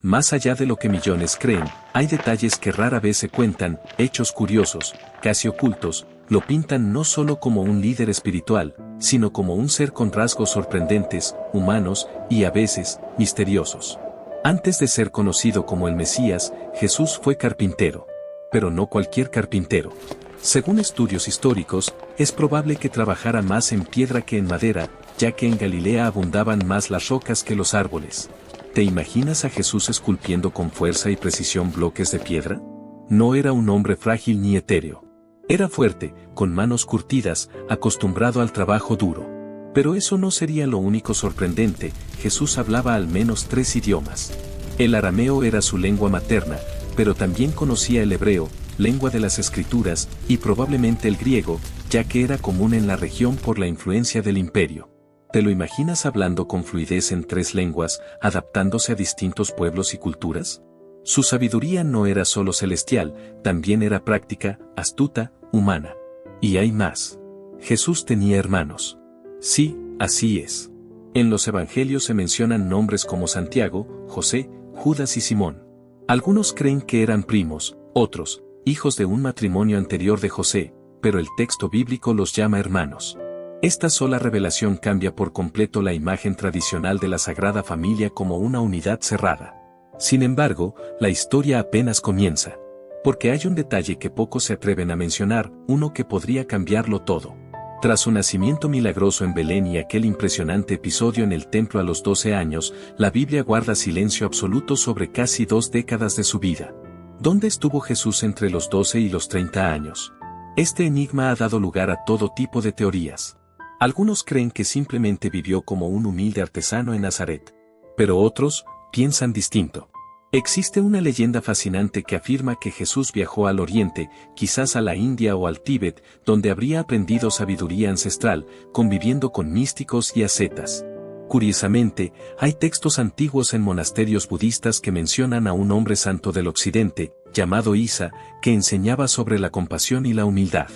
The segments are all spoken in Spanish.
Más allá de lo que millones creen, hay detalles que rara vez se cuentan, hechos curiosos, casi ocultos, lo pintan no solo como un líder espiritual, sino como un ser con rasgos sorprendentes, humanos, y a veces, misteriosos. Antes de ser conocido como el Mesías, Jesús fue carpintero. Pero no cualquier carpintero. Según estudios históricos, es probable que trabajara más en piedra que en madera, ya que en Galilea abundaban más las rocas que los árboles. ¿Te imaginas a Jesús esculpiendo con fuerza y precisión bloques de piedra? No era un hombre frágil ni etéreo. Era fuerte, con manos curtidas, acostumbrado al trabajo duro. Pero eso no sería lo único sorprendente, Jesús hablaba al menos 3 idiomas. El arameo era su lengua materna, pero también conocía el hebreo, lengua de las escrituras, y probablemente el griego, ya que era común en la región por la influencia del imperio. ¿Te lo imaginas hablando con fluidez en 3 lenguas, adaptándose a distintos pueblos y culturas? Su sabiduría no era solo celestial, también era práctica, astuta, humana. Y hay más. Jesús tenía hermanos. Sí, así es. En los evangelios se mencionan nombres como Santiago, José, Judas y Simón. Algunos creen que eran primos, otros, hijos de un matrimonio anterior de José, pero el texto bíblico los llama hermanos. Esta sola revelación cambia por completo la imagen tradicional de la Sagrada Familia como una unidad cerrada. Sin embargo, la historia apenas comienza. Porque hay un detalle que pocos se atreven a mencionar, uno que podría cambiarlo todo. Tras su nacimiento milagroso en Belén y aquel impresionante episodio en el templo a los 12 años, la Biblia guarda silencio absoluto sobre casi 2 décadas de su vida. ¿Dónde estuvo Jesús entre los 12 y los 30 años? Este enigma ha dado lugar a todo tipo de teorías. Algunos creen que simplemente vivió como un humilde artesano en Nazaret. Pero otros piensan distinto. Existe una leyenda fascinante que afirma que Jesús viajó al Oriente, quizás a la India o al Tíbet, donde habría aprendido sabiduría ancestral, conviviendo con místicos y ascetas. Curiosamente, hay textos antiguos en monasterios budistas que mencionan a un hombre santo del Occidente, llamado Isa, que enseñaba sobre la compasión y la humildad.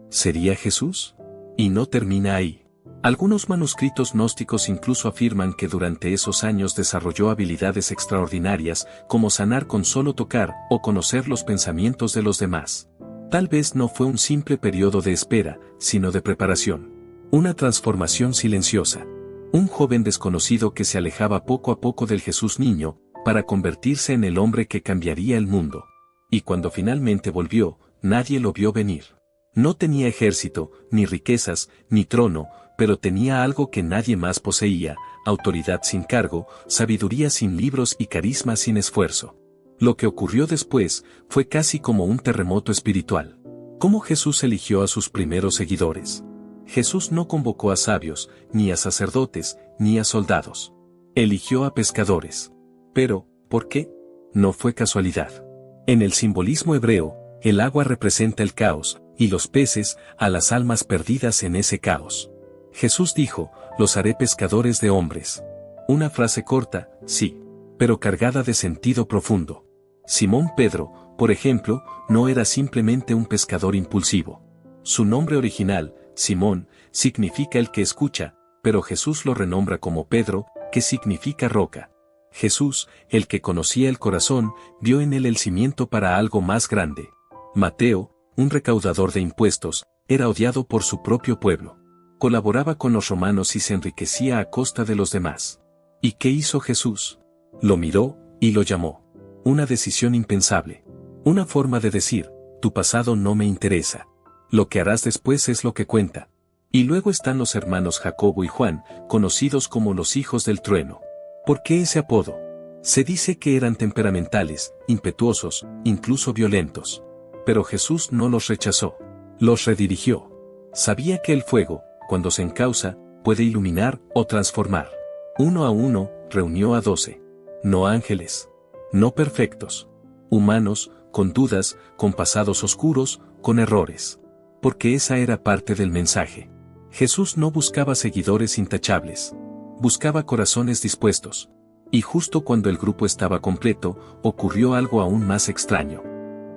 ¿Sería Jesús? Y no termina ahí. Algunos manuscritos gnósticos incluso afirman que durante esos años desarrolló habilidades extraordinarias, como sanar con solo tocar o conocer los pensamientos de los demás. Tal vez no fue un simple periodo de espera, sino de preparación. Una transformación silenciosa. Un joven desconocido que se alejaba poco a poco del Jesús niño, para convertirse en el hombre que cambiaría el mundo. Y cuando finalmente volvió, nadie lo vio venir. No tenía ejército, ni riquezas, ni trono, pero tenía algo que nadie más poseía: autoridad sin cargo, sabiduría sin libros y carisma sin esfuerzo. Lo que ocurrió después fue casi como un terremoto espiritual. ¿Cómo Jesús eligió a sus primeros seguidores? Jesús no convocó a sabios, ni a sacerdotes, ni a soldados. Eligió a pescadores. Pero, ¿por qué? No fue casualidad. En el simbolismo hebreo, el agua representa el caos, y los peces, a las almas perdidas en ese caos. Jesús dijo: los haré pescadores de hombres. Una frase corta, sí, pero cargada de sentido profundo. Simón Pedro, por ejemplo, no era simplemente un pescador impulsivo. Su nombre original, Simón, significa el que escucha, pero Jesús lo renombra como Pedro, que significa roca. Jesús, el que conocía el corazón, vio en él el cimiento para algo más grande. Mateo, un recaudador de impuestos, era odiado por su propio pueblo. Colaboraba con los romanos y se enriquecía a costa de los demás. ¿Y qué hizo Jesús? Lo miró, y lo llamó. Una decisión impensable. Una forma de decir: tu pasado no me interesa. Lo que harás después es lo que cuenta. Y luego están los hermanos Jacobo y Juan, conocidos como los hijos del trueno. ¿Por qué ese apodo? Se dice que eran temperamentales, impetuosos, incluso violentos. Pero Jesús no los rechazó. Los redirigió. Sabía que el fuego, cuando se encausa, puede iluminar o transformar. 1 a 1, reunió a 12. No ángeles. No perfectos. Humanos, con dudas, con pasados oscuros, con errores. Porque esa era parte del mensaje. Jesús no buscaba seguidores intachables. Buscaba corazones dispuestos. Y justo cuando el grupo estaba completo, ocurrió algo aún más extraño.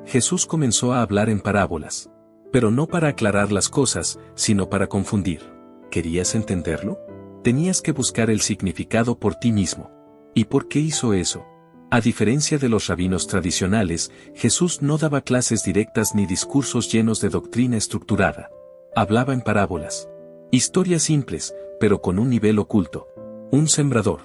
Jesús comenzó a hablar en parábolas. Pero no para aclarar las cosas, sino para confundir. ¿Querías entenderlo? Tenías que buscar el significado por ti mismo. ¿Y por qué hizo eso? A diferencia de los rabinos tradicionales, Jesús no daba clases directas ni discursos llenos de doctrina estructurada. Hablaba en parábolas. Historias simples, pero con un nivel oculto. Un sembrador.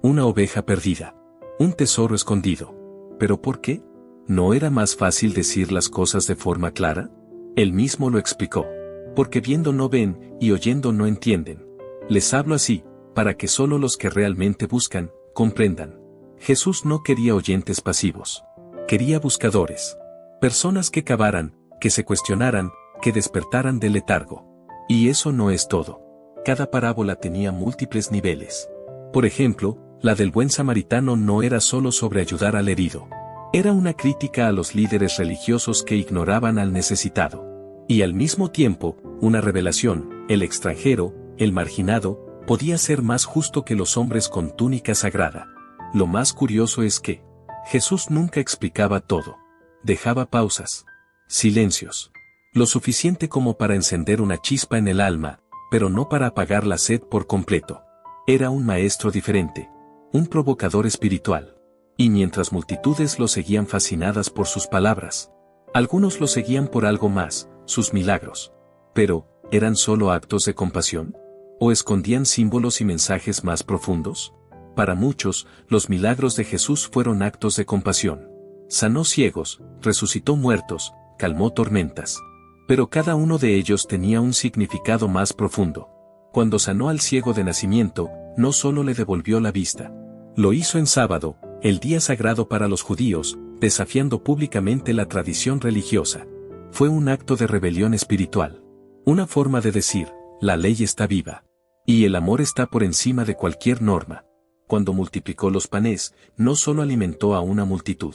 Una oveja perdida. Un tesoro escondido. ¿Pero por qué? ¿No era más fácil decir las cosas de forma clara? Él mismo lo explicó. Porque viendo no ven, y oyendo no entienden. Les hablo así, para que solo los que realmente buscan, comprendan. Jesús no quería oyentes pasivos. Quería buscadores. Personas que cavaran, que se cuestionaran, que despertaran del letargo. Y eso no es todo. Cada parábola tenía múltiples niveles. Por ejemplo, la del buen samaritano no era solo sobre ayudar al herido. Era una crítica a los líderes religiosos que ignoraban al necesitado. Y al mismo tiempo, una revelación: el extranjero, el marginado, podía ser más justo que los hombres con túnica sagrada. Lo más curioso es que Jesús nunca explicaba todo. Dejaba pausas, silencios. Lo suficiente como para encender una chispa en el alma, pero no para apagar la sed por completo. Era un maestro diferente, un provocador espiritual. Y mientras multitudes lo seguían fascinadas por sus palabras, algunos lo seguían por algo más, sus milagros. Pero, ¿eran solo actos de compasión? ¿O escondían símbolos y mensajes más profundos? Para muchos, los milagros de Jesús fueron actos de compasión. Sanó ciegos, resucitó muertos, calmó tormentas. Pero cada uno de ellos tenía un significado más profundo. Cuando sanó al ciego de nacimiento, no solo le devolvió la vista. Lo hizo en sábado, el día sagrado para los judíos, desafiando públicamente la tradición religiosa. Fue un acto de rebelión espiritual. Una forma de decir: la ley está viva. Y el amor está por encima de cualquier norma. Cuando multiplicó los panes, no solo alimentó a una multitud.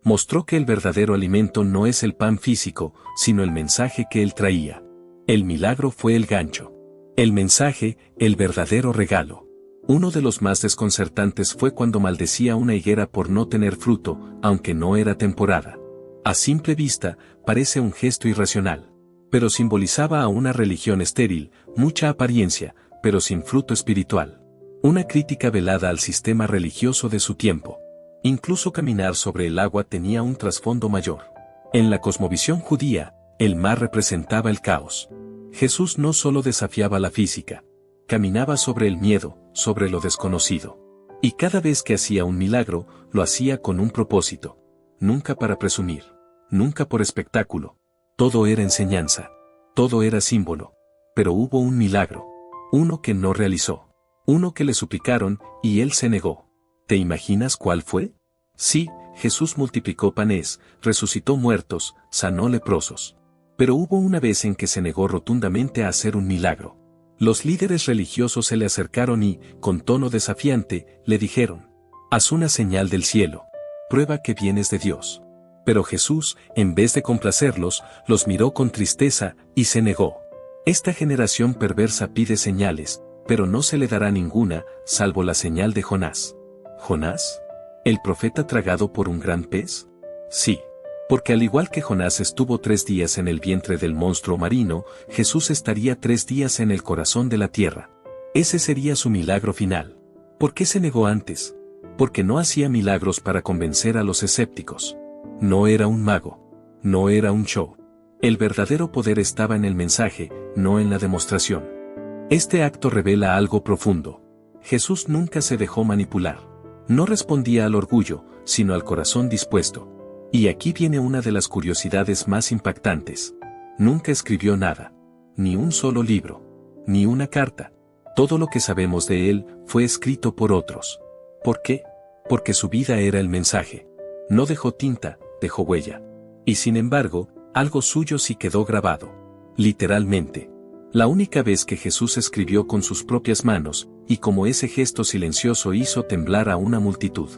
Mostró que el verdadero alimento no es el pan físico, sino el mensaje que él traía. El milagro fue el gancho. El mensaje, el verdadero regalo. Uno de los más desconcertantes fue cuando maldecía una higuera por no tener fruto, aunque no era temporada. A simple vista, parece un gesto irracional. Pero simbolizaba a una religión estéril, mucha apariencia, pero sin fruto espiritual. Una crítica velada al sistema religioso de su tiempo. Incluso caminar sobre el agua tenía un trasfondo mayor. En la cosmovisión judía, el mar representaba el caos. Jesús no solo desafiaba la física. Caminaba sobre el miedo, sobre lo desconocido. Y cada vez que hacía un milagro, lo hacía con un propósito. Nunca para presumir. Nunca por espectáculo. Todo era enseñanza. Todo era símbolo. Pero hubo un milagro. Uno que no realizó. Uno que le suplicaron, y él se negó. ¿Te imaginas cuál fue? Sí, Jesús multiplicó panes, resucitó muertos, sanó leprosos. Pero hubo una vez en que se negó rotundamente a hacer un milagro. Los líderes religiosos se le acercaron y, con tono desafiante, le dijeron: haz una señal del cielo. Prueba que vienes de Dios. Pero Jesús, en vez de complacerlos, los miró con tristeza, y se negó. Esta generación perversa pide señales, pero no se le dará ninguna, salvo la señal de Jonás. ¿Jonás? ¿El profeta tragado por un gran pez? Sí. Porque al igual que Jonás estuvo 3 días en el vientre del monstruo marino, Jesús estaría 3 días en el corazón de la tierra. Ese sería su milagro final. ¿Por qué se negó antes? Porque no hacía milagros para convencer a los escépticos. No era un mago. No era un show. El verdadero poder estaba en el mensaje, no en la demostración. Este acto revela algo profundo. Jesús nunca se dejó manipular. No respondía al orgullo, sino al corazón dispuesto. Y aquí viene una de las curiosidades más impactantes. Nunca escribió nada. Ni un solo libro. Ni una carta. Todo lo que sabemos de él fue escrito por otros. ¿Por qué? Porque su vida era el mensaje. No dejó tinta, dejó huella. Y sin embargo, algo suyo sí quedó grabado. Literalmente. La única vez que Jesús escribió con sus propias manos, y como ese gesto silencioso hizo temblar a una multitud.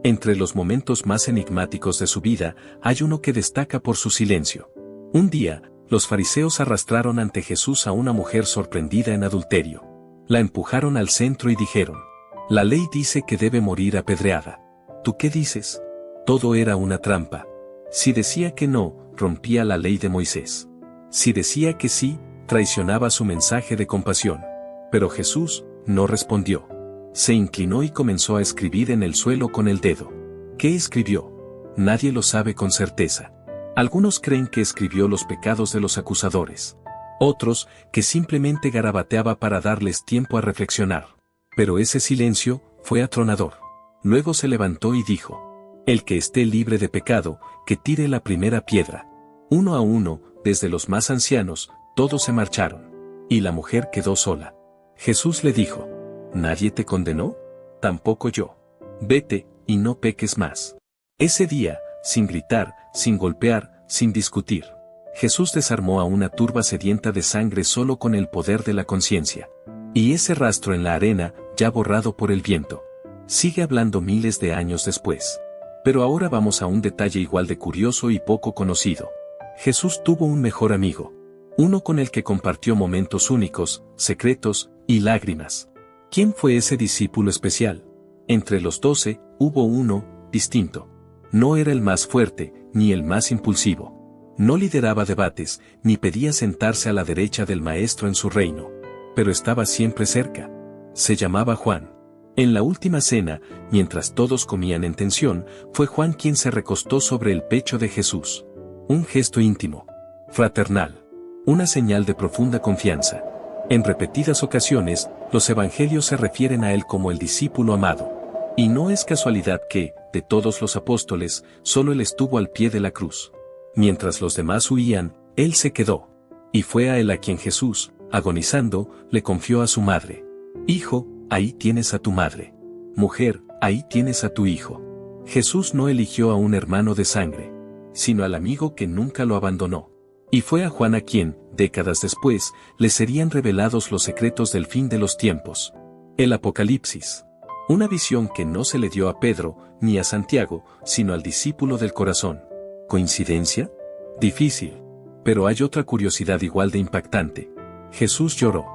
Entre los momentos más enigmáticos de su vida, hay uno que destaca por su silencio. Un día, los fariseos arrastraron ante Jesús a una mujer sorprendida en adulterio. La empujaron al centro y dijeron: la ley dice que debe morir apedreada. ¿Tú qué dices? Todo era una trampa. Si decía que no, rompía la ley de Moisés. Si decía que sí, traicionaba su mensaje de compasión. Pero Jesús no respondió. Se inclinó y comenzó a escribir en el suelo con el dedo. ¿Qué escribió? Nadie lo sabe con certeza. Algunos creen que escribió los pecados de los acusadores. Otros, que simplemente garabateaba para darles tiempo a reflexionar. Pero ese silencio fue atronador. Luego se levantó y dijo: el que esté libre de pecado, que tire la primera piedra. Uno a uno, desde los más ancianos, todos se marcharon. Y la mujer quedó sola. Jesús le dijo: ¿nadie te condenó? Tampoco yo. Vete, y no peques más. Ese día, sin gritar, sin golpear, sin discutir, Jesús desarmó a una turba sedienta de sangre solo con el poder de la conciencia. Y ese rastro en la arena, ya borrado por el viento, sigue hablando miles de años después. Pero ahora vamos a un detalle igual de curioso y poco conocido. Jesús tuvo un mejor amigo. Uno con el que compartió momentos únicos, secretos y lágrimas. ¿Quién fue ese discípulo especial? Entre los 12, hubo uno, distinto. No era el más fuerte, ni el más impulsivo. No lideraba debates, ni pedía sentarse a la derecha del maestro en su reino. Pero estaba siempre cerca. Se llamaba Juan. En la última cena, mientras todos comían en tensión, fue Juan quien se recostó sobre el pecho de Jesús. Un gesto íntimo, fraternal, una señal de profunda confianza. En repetidas ocasiones, los evangelios se refieren a él como el discípulo amado. Y no es casualidad que, de todos los apóstoles, solo él estuvo al pie de la cruz. Mientras los demás huían, él se quedó. Y fue a él a quien Jesús, agonizando, le confió a su madre. Hijo, ahí tienes a tu madre. Mujer, ahí tienes a tu hijo. Jesús no eligió a un hermano de sangre, sino al amigo que nunca lo abandonó. Y fue a Juan a quien, décadas después, le serían revelados los secretos del fin de los tiempos. El Apocalipsis. Una visión que no se le dio a Pedro, ni a Santiago, sino al discípulo del corazón. ¿Coincidencia? Difícil. Pero hay otra curiosidad igual de impactante. Jesús lloró.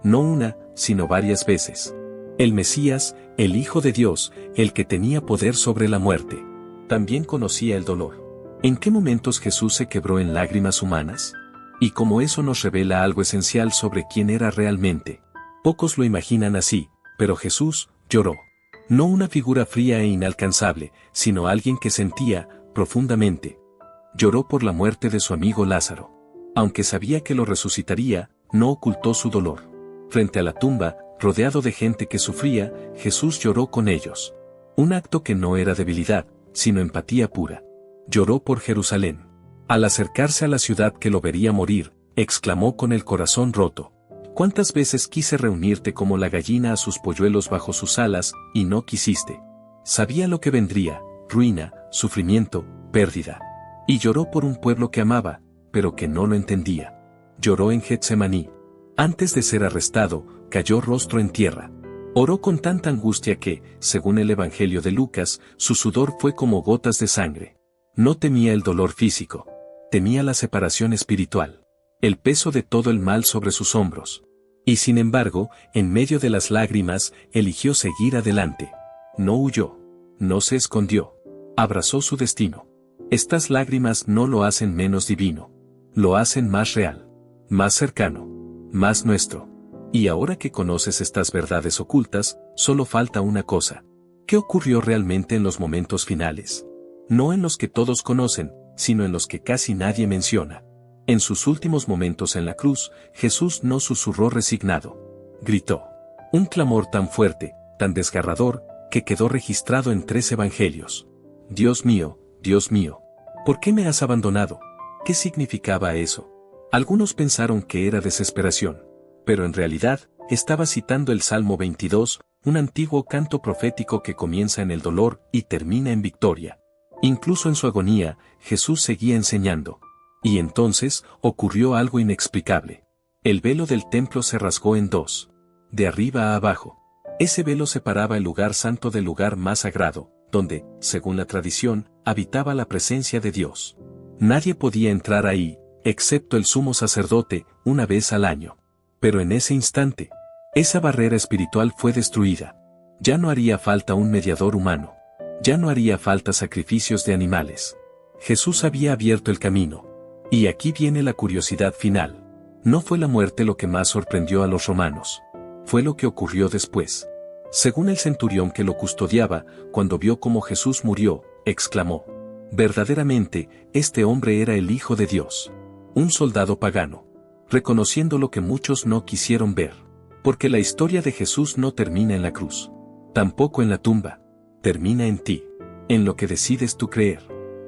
No una, sino varias veces. El Mesías, el Hijo de Dios, el que tenía poder sobre la muerte, también conocía el dolor. ¿En qué momentos Jesús se quebró en lágrimas humanas? Y como eso nos revela algo esencial sobre quién era realmente. Pocos lo imaginan así, pero Jesús lloró. No una figura fría e inalcanzable, sino alguien que sentía, profundamente. Lloró por la muerte de su amigo Lázaro. Aunque sabía que lo resucitaría, no ocultó su dolor. Frente a la tumba, rodeado de gente que sufría, Jesús lloró con ellos. Un acto que no era debilidad, sino empatía pura. Lloró por Jerusalén. Al acercarse a la ciudad que lo vería morir, exclamó con el corazón roto: ¿cuántas veces quise reunirte como la gallina a sus polluelos bajo sus alas, y no quisiste? Sabía lo que vendría: ruina, sufrimiento, pérdida. Y lloró por un pueblo que amaba, pero que no lo entendía. Lloró en Getsemaní. Antes de ser arrestado, cayó rostro en tierra. Oró con tanta angustia que, según el Evangelio de Lucas, su sudor fue como gotas de sangre. No temía el dolor físico. Temía la separación espiritual. El peso de todo el mal sobre sus hombros. Y sin embargo, en medio de las lágrimas, eligió seguir adelante. No huyó. No se escondió. Abrazó su destino. Estas lágrimas no lo hacen menos divino. Lo hacen más real. Más cercano. Más nuestro. Y ahora que conoces estas verdades ocultas, solo falta una cosa. ¿Qué ocurrió realmente en los momentos finales? No en los que todos conocen, sino en los que casi nadie menciona. En sus últimos momentos en la cruz, Jesús no susurró resignado. Gritó. Un clamor tan fuerte, tan desgarrador, que quedó registrado en 3 evangelios. Dios mío, ¿por qué me has abandonado? ¿Qué significaba eso? Algunos pensaron que era desesperación. Pero en realidad, estaba citando el Salmo 22, un antiguo canto profético que comienza en el dolor y termina en victoria. Incluso en su agonía, Jesús seguía enseñando. Y entonces, ocurrió algo inexplicable. El velo del templo se rasgó en 2. De arriba a abajo. Ese velo separaba el lugar santo del lugar más sagrado, donde, según la tradición, habitaba la presencia de Dios. Nadie podía entrar ahí, excepto el sumo sacerdote, una vez al año. Pero en ese instante, esa barrera espiritual fue destruida. Ya no haría falta un mediador humano. Ya no haría falta sacrificios de animales. Jesús había abierto el camino. Y aquí viene la curiosidad final. No fue la muerte lo que más sorprendió a los romanos. Fue lo que ocurrió después. Según el centurión que lo custodiaba, cuando vio cómo Jesús murió, exclamó. Verdaderamente, este hombre era el Hijo de Dios. Un soldado pagano. Reconociendo lo que muchos no quisieron ver. Porque la historia de Jesús no termina en la cruz. Tampoco en la tumba. Termina en ti. En lo que decides tú creer.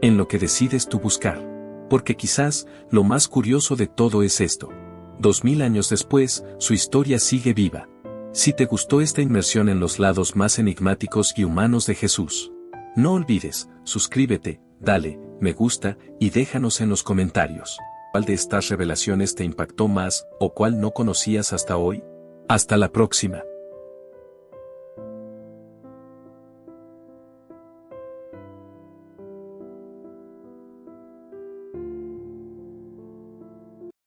En lo que decides tú buscar. Porque quizás, lo más curioso de todo es esto. 2000 años después, su historia sigue viva. Si te gustó esta inmersión en los lados más enigmáticos y humanos de Jesús, no olvides, suscríbete, dale, me gusta, y déjanos en los comentarios. ¿Cuál de estas revelaciones te impactó más, o cuál no conocías hasta hoy? Hasta la próxima.